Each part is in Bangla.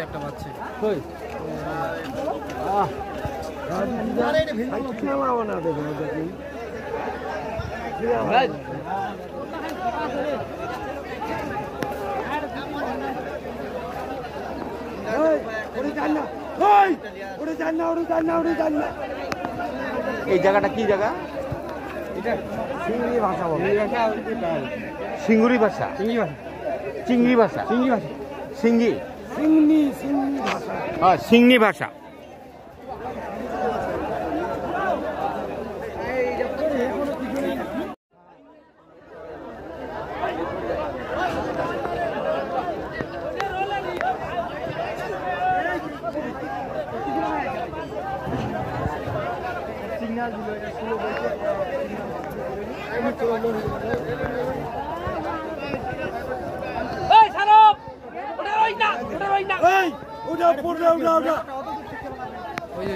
একটা পাচ্ছে এই জায়গাটা কি জায়গা? চিংড়ি ভাষা বলে সিঙ্গুরি ভাষা, চিংড়ি ভাষা, সিঙ্গি, হ্যাঁ সিংনি ভাষা।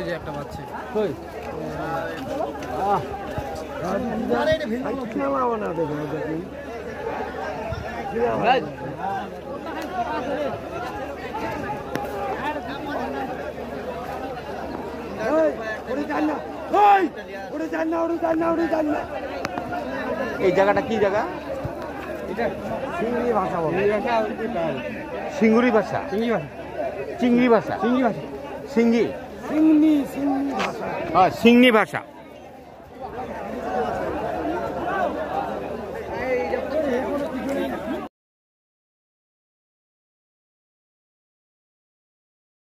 একটা পাচ্ছে এই জায়গাটা কি জায়গা? চিংড়ি ভাষা বলে সিঙ্গুরি ভাষা, চিংড়ি ভাষা, সিঙ্গি, হ্যাঁ সিংনি ভাষা।